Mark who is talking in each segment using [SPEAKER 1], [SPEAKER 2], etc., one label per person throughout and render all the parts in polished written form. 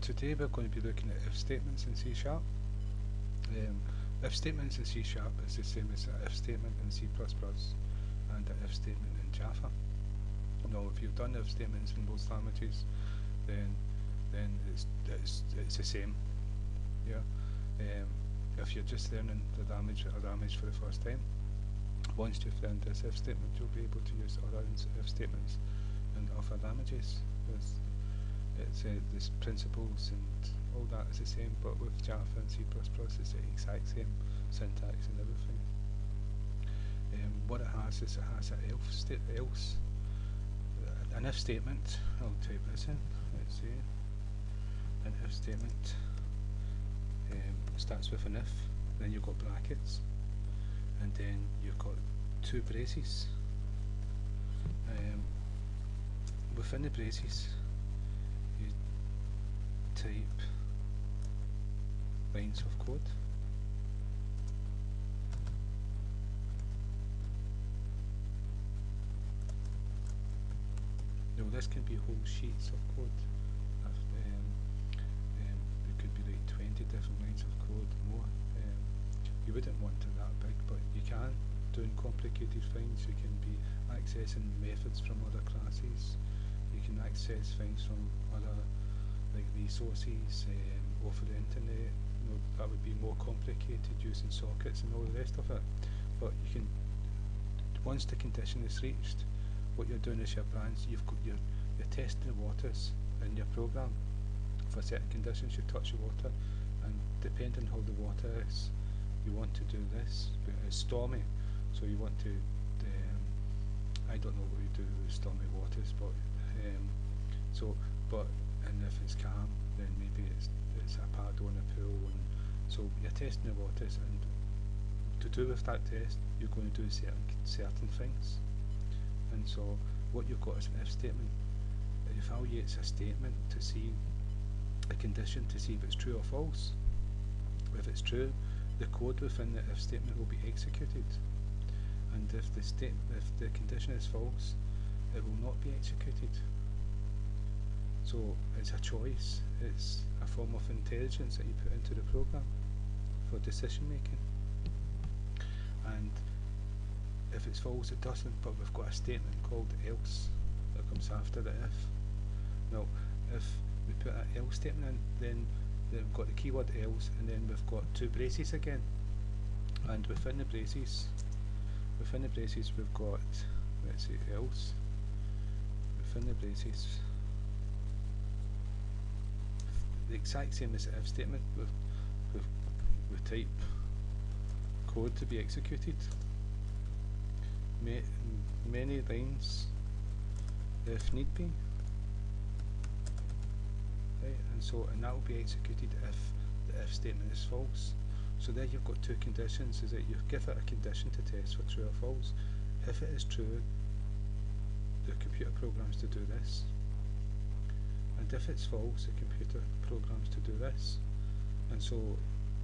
[SPEAKER 1] Today we're going to be looking at if statements in C Sharp. If statements in C Sharp is the same as an if statement in C++ and an if statement in Java. Now, if you've done if statements in both languages, then it's the same. Yeah. If you're just learning the language for the first time, once you've learned this if statement, you'll be able to use other if statements in other languages. There's principles and all that is the same, but with Java and C++ it's the exact same syntax and everything. What it has is it has an else, an if statement. I'll type this in. Let's see. An if statement starts with an if, then you've got brackets, and then you've got two braces. Within the braces, you type lines of code. Now this can be whole sheets of code. It could be like 20 different lines of code, more. You wouldn't want it that big, but you can. Doing complicated things, you can be accessing methods from other classes. You can access things from other like resources over the internet. You know, that would be more complicated using sockets and all the rest of it. But you can, once the condition is reached, what you're doing is you're testing the waters in your program. For certain conditions you touch the water, and depending how the water is, you want to do this. But it's stormy, so you want to I don't know what you do with stormy waters, but and if it's calm, then maybe it's a paddle in a pool, and so you're testing the waters, and to do with that test you're going to do certain things. And so what you've got is an if statement. It evaluates a statement to see a condition to see if it's true or false. If it's true, the code within the if statement will be executed, and if the condition is false, it will not be executed. So it's a choice, it's a form of intelligence that you put into the program for decision making. And if it's false, it doesn't, but we've got a statement called else that comes after the if. Now, if we put an else statement in, then we've got the keyword else, and then we've got two braces again. And within the braces we've got, let's say, else. Within the braces, the exact same as the if statement, we type code to be executed. Many lines if need be, right? And that will be executed if the if statement is false. So there you've got two conditions, is that you give it a condition to test for true or false. If it is true, the computer programs to do this, and if it's false, the computer programs to do this. And so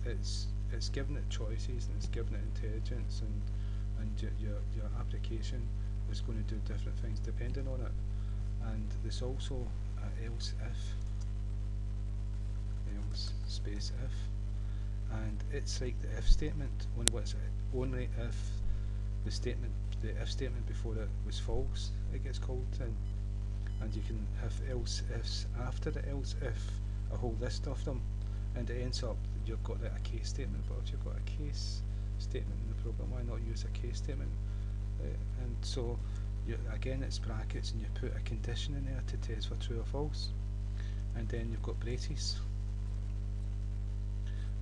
[SPEAKER 1] it's giving it choices, and it's giving it intelligence, and your application is going to do different things depending on it. And there's also else space if, and it's like the if statement, only if the if statement before it was false, it gets called in. And you can have else ifs after the else if, a whole list of them, and it ends up you've got like a case statement. But if you've got a case statement in the program, why not use a case statement? And so again, it's brackets, and you put a condition in there to test for true or false, and then you've got braces,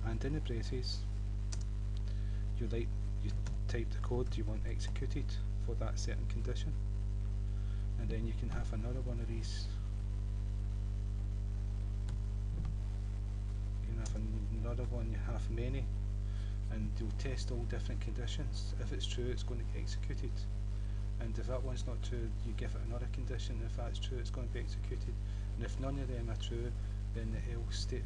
[SPEAKER 1] and in the braces you type the code you want executed for that certain condition, and then you can have another one of these. You can have another one, you have many, and you'll test all different conditions. If it's true, it's going to get executed, and if that one's not true, you give it another condition. If that's true, it's going to be executed, and if none of them are true, then the else state,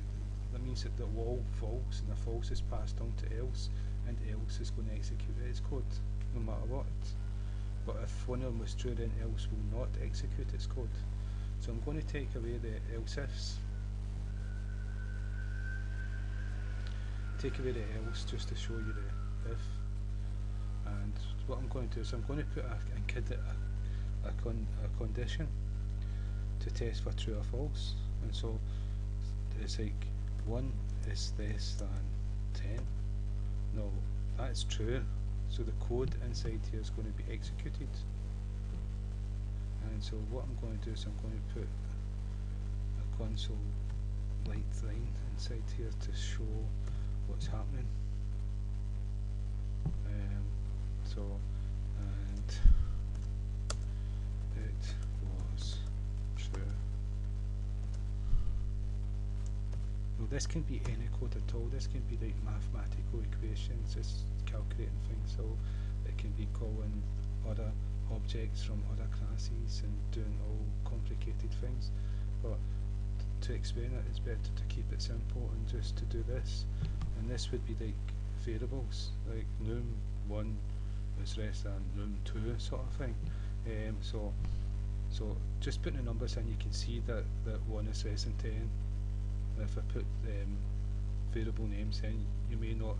[SPEAKER 1] that means that they're all false, and the false is passed on to else, and else is going to execute its code no matter what. But if one of them was true, then else will not execute its code. So I'm going to take away the else ifs, take away the else just to show you the if. And what I'm going to do is I'm going to put a condition to test for true or false. And so it's like 1 is less than 10. No, that's true. So the code inside here is going to be executed. And so what I'm going to do is I'm going to put a console light line inside here to show what's happening. So, and it was true. Now this can be any code at all. This can be like mathematical equations, it's calculating things, so it can be calling other objects from other classes and doing all complicated things. But to explain it, it's better to keep it simple and just to do this. And this would be like variables, like num1 is less than num2 sort of thing. So just putting the numbers in, you can see that 1 is less than 10. And if I put variable names in, you may not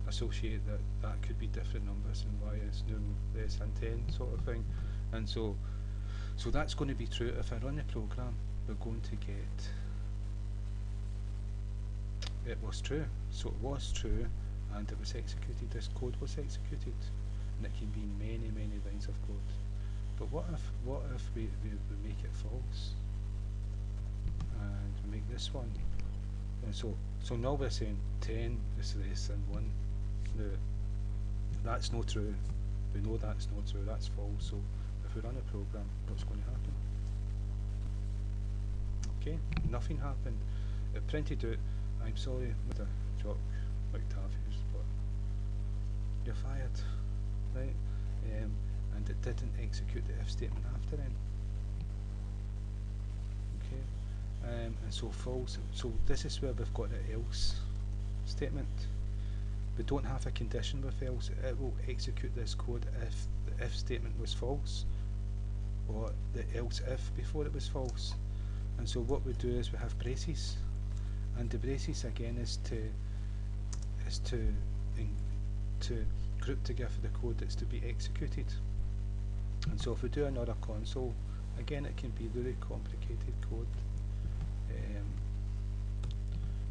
[SPEAKER 1] associate that could be different numbers and y is num less than 10 sort of thing. And so that's going to be true. If I run the program, we're going to get it was true. So it was true and it was executed. This code was executed, and it can be many lines of code. But what if we make it false and we make this one? And so now we're saying 10 is less than 1. No, that's not true. We know that's not true, that's false. So if we run a program, what's going to happen? Okay, nothing happened. It printed out, I'm sorry, Mr. Jock McTavish, but you're fired, right? And it didn't execute the if statement after then. Okay, and so false. So this is where we've got the else statement. We don't have a condition with else. It will execute this code if the if statement was false, or the else if before it was false. And so what we do is we have braces, and the braces again is to group together the code that's to be executed. And so if we do another console, again it can be really complicated code,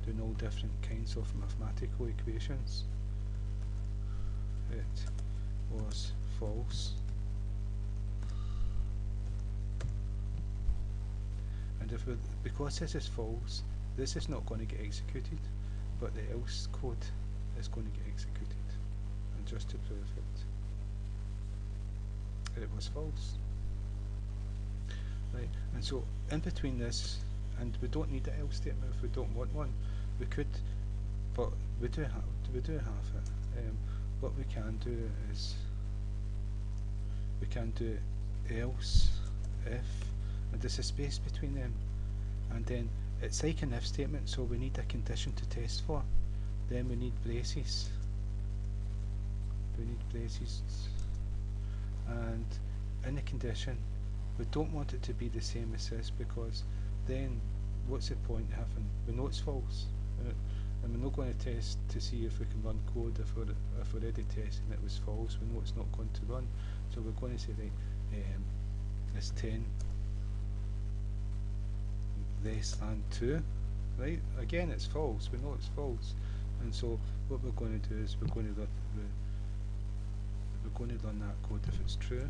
[SPEAKER 1] doing all different kinds of mathematical equations. It was false. And because this is false, this is not going to get executed, but the else code is going to get executed. And just to prove it was false. Right, and so in between this, and we don't need the else statement if we don't want one. We could, but we do have it. What we can do is we can do else if, and there's a space between them, and then it's like an if statement, so we need a condition to test for. Then we need braces. And in the condition, we don't want it to be the same as this, because then what's the point of having, we know it's false, and we're not going to test to see if we can run code if we're already testing it was false. We know it's not going to run, so we're going to say, right, it's 10 less than 2, right? Again, it's false, we know it's false, and so what we're going to do is we're going to run that code if it's true,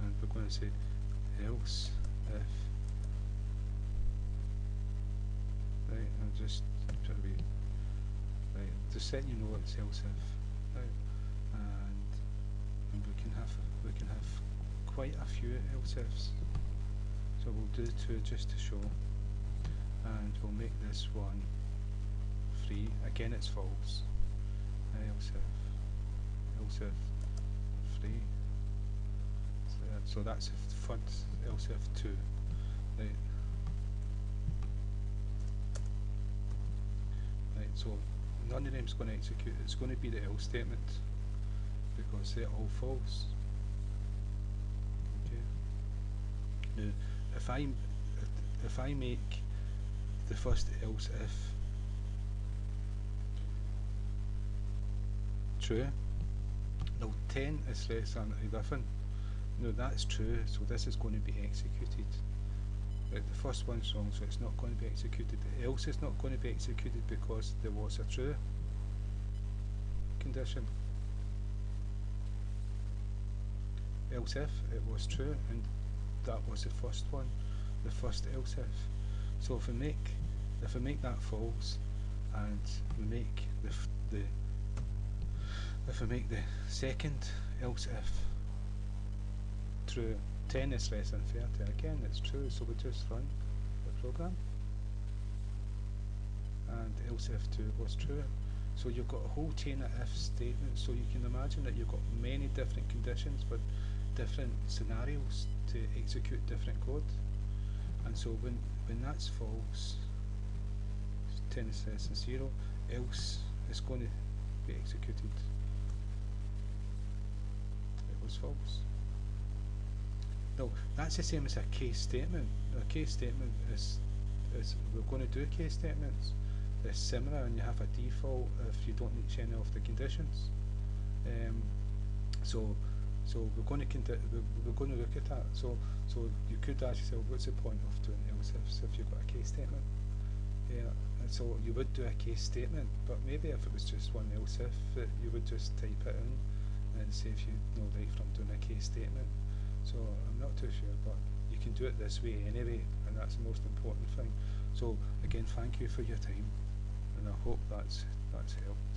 [SPEAKER 1] and we're going to say else if, right, and just try to be right, just letting you know it's else if, right, and we can have quite a few else ifs, so we'll do 2 just to show, and we'll make this one free. Again, it's false. Else if free. So that's if first, else if 2. Right. Right. So none of them's going to execute. It's going to be the else statement because they're all false. Okay. Now, if I make the first else if true. Now 10 is less than 11. No, that's true, so this is going to be executed. The first one's wrong, so it's not going to be executed. The else is not going to be executed because there was a true condition. Else if it was true, and that was the first one, the first else if. So if we make that false, and we make if we make the second else if true, 10 is less than 30, again it's true, so we just run the program, and else if 2 was true. So you've got a whole chain of if statements, so you can imagine that you've got many different conditions for different scenarios to execute different code. And so when that's false, 10 is less than 0, else is going to be executed. It was false. Now that's the same as a case statement. A case statement is we're going to do case statements. It's similar, and you have a default if you don't reach any of the conditions. So we're going to look at that. So you could ask yourself, what's the point of doing else ifs if you've got a case statement? Yeah, and so you would do a case statement, but maybe if it was just one else if, you would just type it in and save you no right from doing a case statement. So I'm not too sure, but you can do it this way anyway, and that's the most important thing. So again, thank you for your time, and I hope that's helped.